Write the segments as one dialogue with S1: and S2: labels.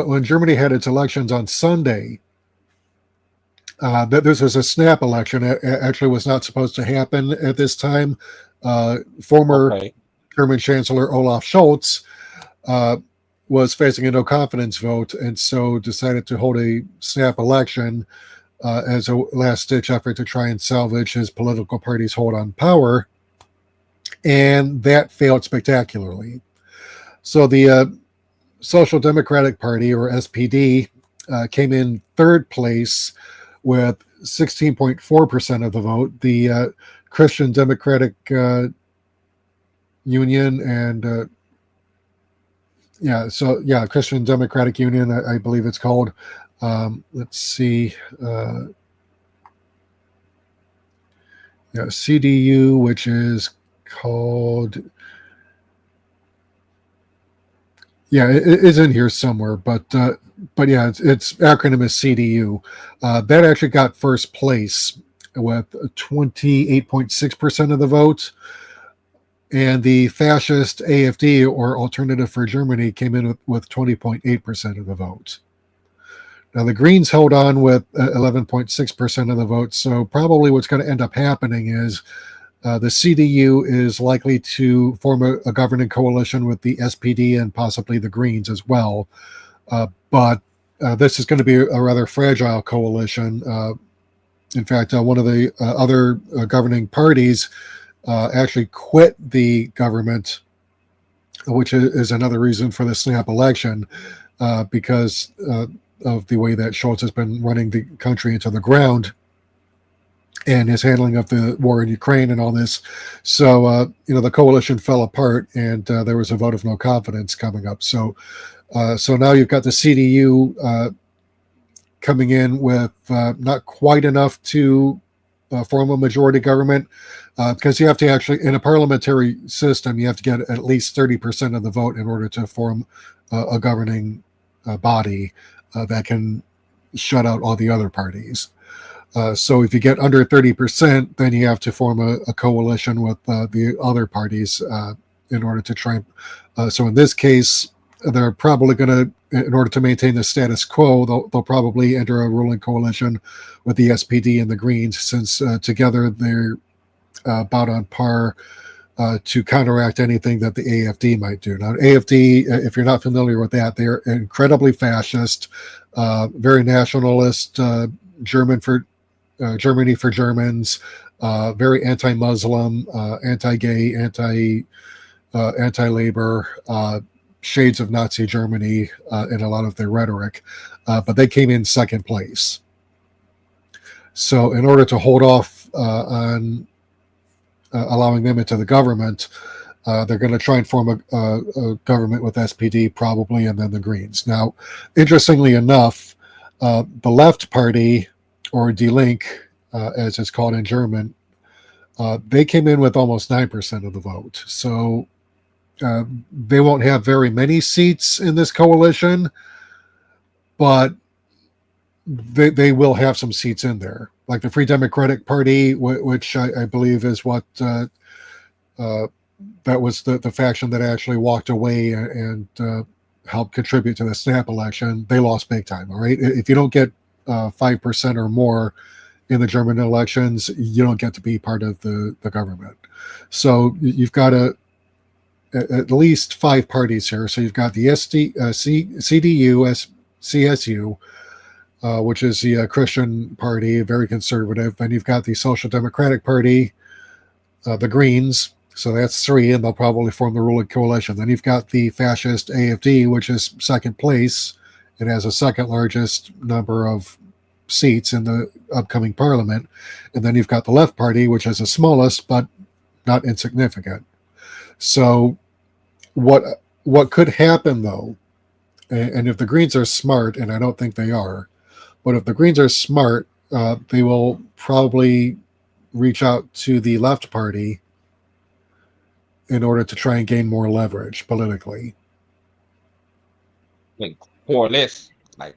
S1: when Germany had its elections on Sunday, this was a snap election. It actually was not supposed to happen at this time. Former
S2: Okay.
S1: German Chancellor Olaf Scholz was facing a no confidence vote, and so decided to hold a snap election as a last ditch effort to try and salvage his political party's hold on power. And that failed spectacularly. So the Social Democratic Party, or SPD, came in third place with 16.4% of the vote. The Christian Democratic Union and Christian Democratic Union, I believe it's called. Let's see. CDU, which is called. Yeah, it is in here somewhere, but yeah, its acronym is CDU. That actually got first place with 28.6% of the vote. And the fascist AFD, or Alternative for Germany, came in with 20.8% of the vote. Now, the Greens held on with 11.6% of the vote. So probably what's going to end up happening is the CDU is likely to form a governing coalition with the SPD and possibly the Greens as well. But this is going to be a rather fragile coalition. In fact, one of the other governing parties actually quit the government, which is another reason for the snap election, because of the way that Scholz has been running the country into the ground and his handling of the war in Ukraine and all this. So, the coalition fell apart, and there was a vote of no confidence coming up. So now you've got the CDU coming in with not quite enough to form a majority government, because you have to actually, in a parliamentary system, you have to get at least 30% of the vote in order to form a governing body that can shut out all the other parties. So if you get under 30%, then you have to form a coalition with the other parties in order to try. So in this case, they're probably going to, in order to maintain the status quo, they'll probably enter a ruling coalition with the SPD and the Greens, since together they're about on par to counteract anything that the AFD might do. Now, AFD, if you're not familiar with that, they're incredibly fascist, very nationalist, Germany for Germans, very anti-Muslim, anti-gay, anti-labor, shades of Nazi Germany in a lot of their rhetoric, but they came in second place. So in order to hold off on allowing them into the government, they're going to try and form a government with SPD probably, and then the Greens. Now, interestingly enough, the Left Party, or Die Linke, as it's called in German, they came in with almost 9% of the vote. So they won't have very many seats in this coalition, but they will have some seats in there. Like the Free Democratic Party, which I believe is what that was the faction that actually walked away and helped contribute to the snap election. They lost big time. All right, if you don't get 5% or more in the German elections, you don't get to be part of the government. So you've got at least 5 parties here. So you've got the CDU, CSU, which is the Christian party, very conservative. Then you've got the Social Democratic Party, the Greens. So that's 3, and they'll probably form the ruling coalition. Then you've got the fascist AFD, which is second place. It has the second largest number of seats in the upcoming parliament. And then you've got the Left Party, which is the smallest, but not insignificant. So what could happen, though, and if the Greens are smart, and I don't think they are, but if the Greens are smart, they will probably reach out to the Left Party in order to try and gain more leverage politically.
S2: Like coalesce, like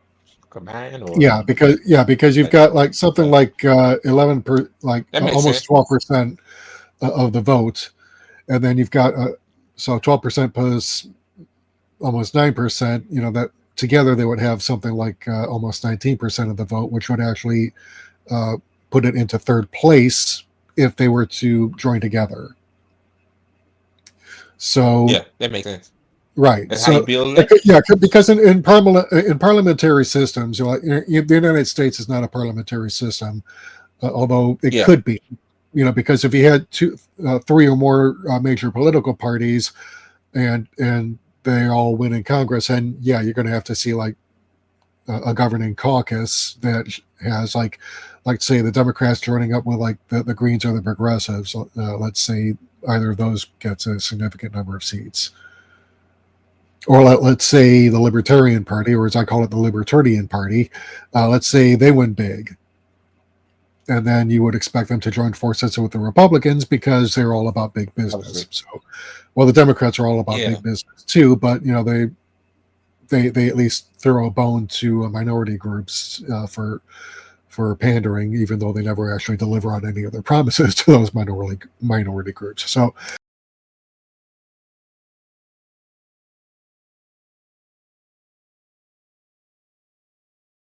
S2: combine, or
S1: Yeah, because you've got like something like 11
S2: that makes
S1: almost
S2: sense.
S1: 12% of the vote, and then you've got so 12% plus almost 9%. That together they would have something like almost 19% of the vote, which would actually put it into third place if they were to join together. So
S2: Yeah, that makes sense.
S1: right.
S2: That's how you
S1: So
S2: build elections.
S1: yeah, because in parliamentary systems, the United States is not a parliamentary system, although it
S2: Yeah,
S1: could be. Because if you had three or more major political parties, and they all win in Congress, and yeah, you're going to have to see like a governing caucus that has like say the Democrats joining up with like the Greens or the Progressives. Let's say either of those gets a significant number of seats. Or let's say the Libertarian Party, or as I call it, the Libertarian Party, let's say they win big. And then you would expect them to join forces with the Republicans because they're all about big business. So, well, the Democrats are all about big business too, but they at least throw a bone to minority groups for pandering, even though they never actually deliver on any of their promises to those minority groups. So